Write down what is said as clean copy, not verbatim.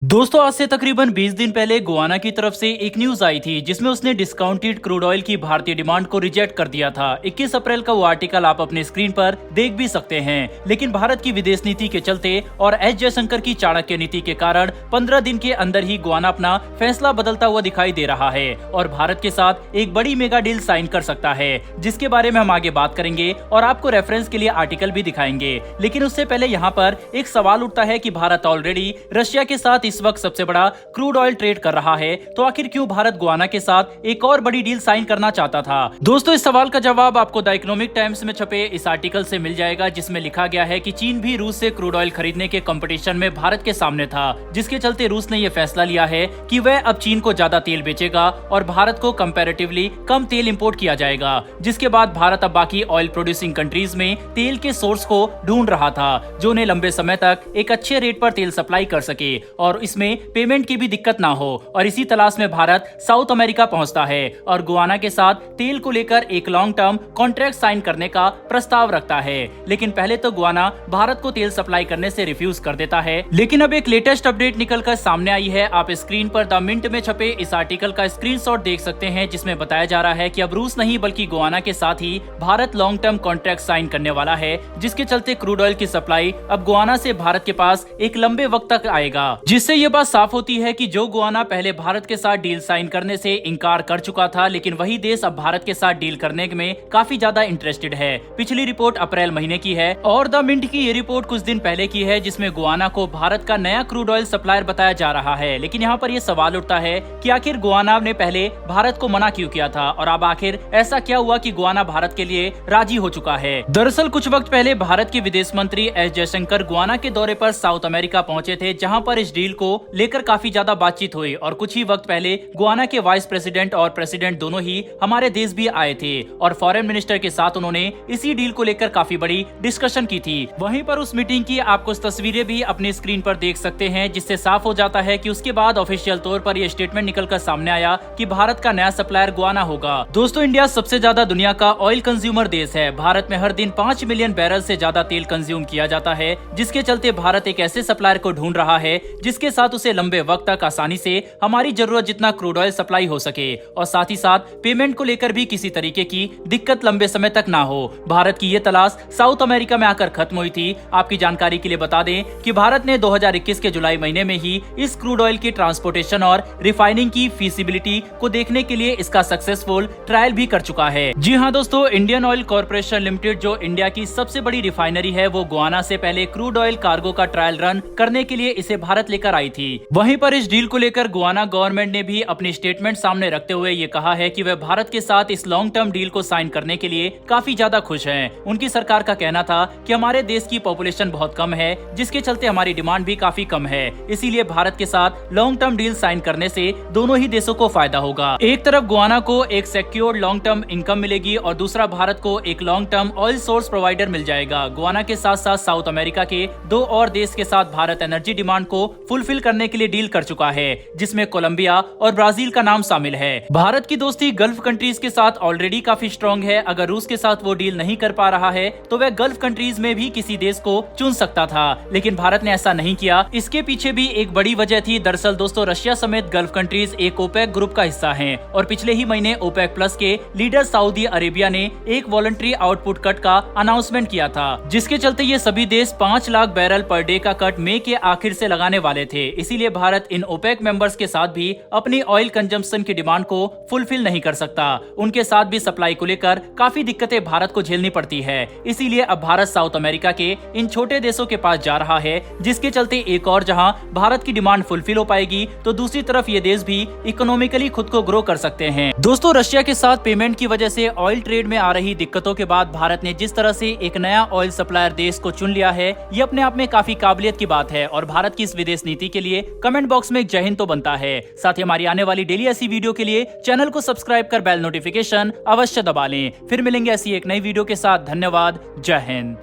दोस्तों आज से तकरीबन 20 दिन पहले गुआना की तरफ से एक न्यूज आई थी जिसमें उसने डिस्काउंटेड क्रूड ऑयल की भारतीय डिमांड को रिजेक्ट कर दिया था। 21 अप्रैल का वो आर्टिकल आप अपने स्क्रीन पर देख भी सकते हैं। लेकिन भारत की विदेश नीति के चलते और एस जयशंकर की चाणक्य नीति के कारण 15 दिन के अंदर ही गुआना अपना फैसला बदलता हुआ दिखाई दे रहा है और भारत के साथ एक बड़ी मेगा डील साइन कर सकता है, जिसके बारे में हम आगे बात करेंगे और आपको रेफरेंस के लिए आर्टिकल भी दिखाएंगे। लेकिन उससे पहले यहाँ पर एक सवाल उठता है कि भारत ऑलरेडी रशिया के साथ इस वक्त सबसे बड़ा क्रूड ऑयल ट्रेड कर रहा है, तो आखिर क्यों भारत गुआना के साथ एक और बड़ी डील साइन करना चाहता था। दोस्तों इस सवाल का जवाब आपको द इकोनॉमिक टाइम्स में छपे इस आर्टिकल से मिल जाएगा, जिसमें लिखा गया है कि चीन भी रूस से क्रूड ऑयल खरीदने के कंपटीशन में भारत के सामने था, जिसके चलते रूस ने यह फैसला लिया है कि वह अब चीन को ज्यादा तेल बेचेगा और भारत को कंपैरेटिवली कम तेल इंपोर्ट किया जाएगा। जिसके बाद भारत अब बाकी ऑयल प्रोड्यूसिंग कंट्रीज में तेल के सोर्स को ढूंढ रहा था, जो उन्हें लंबे समय तक एक अच्छे रेट पर तेल सप्लाई कर सके और इसमें पेमेंट की भी दिक्कत ना हो। और इसी तलाश में भारत साउथ अमेरिका पहुंचता है और गुआना के साथ तेल को लेकर एक लॉन्ग टर्म कॉन्ट्रैक्ट साइन करने का प्रस्ताव रखता है। लेकिन पहले तो गुआना भारत को तेल सप्लाई करने से रिफ्यूज कर देता है। लेकिन अब एक लेटेस्ट अपडेट निकलकर सामने आई है। आप स्क्रीन पर द मिंट में छपे इस आर्टिकल का स्क्रीनशॉट देख सकते हैं, जिसमें बताया जा रहा है कि अब रूस नहीं बल्कि गुआना के साथ ही Bharat long term contract sign करने वाला है, जिसके चलते क्रूड ऑयल की सप्लाई अब गुआना से भारत के पास एक लंबे वक्त तक आएगा। जिससे ये बात साफ होती है कि जो गुआना पहले भारत के साथ डील साइन करने से इनकार कर चुका था, लेकिन वही देश अब भारत के साथ डील करने में काफी ज्यादा इंटरेस्टेड है। पिछली रिपोर्ट अप्रैल महीने की है और द मिंट की ये रिपोर्ट कुछ दिन पहले की है, जिसमें गुआना को भारत का नया क्रूड ऑयल सप्लायर बताया जा रहा है। लेकिन यहाँ पर यह सवाल उठता है कि आखिर गुआना ने पहले भारत को मना क्यों किया था और अब आखिर ऐसा क्या हुआ कि गुआना भारत के लिए राजी हो चुका है। दरअसल कुछ वक्त पहले भारत के विदेश मंत्री एस जयशंकर गुआना के दौरे पर साउथ अमेरिका पहुंचे थे, जहां पर इस डील को लेकर काफी ज्यादा बातचीत हुई और कुछ ही वक्त पहले गुआना के वाइस प्रेसिडेंट और प्रेसिडेंट दोनों ही हमारे देश भी आए थे और फॉरेन मिनिस्टर के साथ उन्होंने इसी डील को लेकर काफी बड़ी डिस्कशन की थी। वहीं पर उस मीटिंग की आप कुछ तस्वीरें भी अपनी स्क्रीन पर देख सकते हैं, जिससे साफ हो जाता है कि उसके बाद ऑफिशियल तौर पर यह स्टेटमेंट निकलकर सामने आया कि भारत का नया सप्लायर गुआना होगा। दोस्तों इंडिया सबसे ज्यादा दुनिया का ऑयल कंज्यूमर देश है। भारत में हर दिन 5 मिलियन बैरल से ज्यादा तेल कंज्यूम किया जाता है, जिसके चलते भारत एक ऐसे सप्लायर को ढूंढ रहा है जिसके साथ उसे लंबे वक्त तक आसानी से हमारी जरूरत जितना क्रूड ऑयल सप्लाई हो सके और साथ ही साथ पेमेंट को लेकर भी किसी तरीके की दिक्कत लंबे समय तक ना हो। भारत की ये तलाश साउथ अमेरिका में आकर खत्म हुई थी। आपकी जानकारी के लिए बता दें कि भारत ने 2021 के जुलाई महीने में ही इस क्रूड ऑयल की ट्रांसपोर्टेशन और रिफाइनिंग की फीसिबिलिटी को देखने के लिए इसका सक्सेसफुल ट्रायल भी कर चुका है। जी हाँ दोस्तों, इंडियन ऑयल कॉर्पोरेशन लिमिटेड जो इंडिया की सबसे बड़ी रिफाइनरी है, वो गुआना से पहले क्रूड ऑयल कार्गो का ट्रायल रन करने के लिए इसे भारत लेकर आई थी। वहीं पर इस डील को लेकर गुआना गवर्नमेंट ने भी अपनी स्टेटमेंट सामने रखते हुए ये कहा है कि वह भारत के साथ इस लॉन्ग टर्म डील को साइन करने के लिए काफी ज्यादा खुश हैं। उनकी सरकार का कहना था कि हमारे देश की पॉपुलेशन बहुत कम है, जिसके चलते हमारी डिमांड भी काफी कम है, इसीलिए भारत के साथ लॉन्ग टर्म डील साइन करने से दोनों ही देशों को फायदा होगा। एक तरफ गुआना को एक सिक्योर्ड लॉन्ग टर्म इनकम मिलेगी और दूसरा भारत को एक long term oil source provider मिल जाएगा। गुआना के साथ साथ साउथ अमेरिका के 2 और देश के साथ भारत एनर्जी डिमांड को फुलफिल करने के लिए डील कर चुका है, जिसमें कोलंबिया और ब्राजील का नाम शामिल है। भारत की दोस्ती गल्फ कंट्रीज के साथ ऑलरेडी काफी स्ट्रॉन्ग है। अगर रूस के साथ वो डील नहीं कर पा रहा है तो वह गल्फ कंट्रीज में भी किसी देश को चुन सकता था, लेकिन भारत ने ऐसा नहीं किया। इसके पीछे भी एक बड़ी वजह थी। दरअसल दोस्तों रशिया समेत गल्फ कंट्रीज एक ओपेक ग्रुप का हिस्सा हैं और पिछले ही महीने ओपेक प्लस के लीडर सऊदी अरेबिया ने एक वॉलंटरी आउटपुट कट का अनाउंसमेंट किया था, जिसके चलते ये सभी देश 5 लाख बैरल पर डे का कट मई के आखिर से लगाने वाले थे। इसीलिए भारत इन ओपेक मेंबर्स के साथ भी अपनी ऑयल कंजम्पशन की डिमांड को फुलफिल नहीं कर सकता। उनके साथ भी सप्लाई को लेकर काफी दिक्कतें भारत को झेलनी पड़ती है। इसीलिए अब भारत साउथ अमेरिका के इन छोटे देशों के पास जा रहा है, जिसके चलते एक और जहां भारत की डिमांड फुलफिल हो पाएगी, तो दूसरी तरफ ये देश भी इकोनॉमिकली खुद को ग्रो कर सकते हैं। दोस्तों रशिया के साथ पेमेंट की वजह से ऑयल ट्रेड में आ रही दिक्कतों के बाद भारत ने जिस तरह से एक नया ऑयल सप्लायर देश को चुन लिया है, ये अपने आप में काफी काबिलियत की बात है और भारत की इस विदेश नीति के लिए कमेंट बॉक्स में एक जय हिंद तो बनता है। साथ ही हमारी आने वाली डेली ऐसी वीडियो के लिए चैनल को सब्सक्राइब कर बेल नोटिफिकेशन अवश्य दबा लें। फिर मिलेंगे ऐसी एक नई वीडियो के साथ। धन्यवाद। जय हिंद।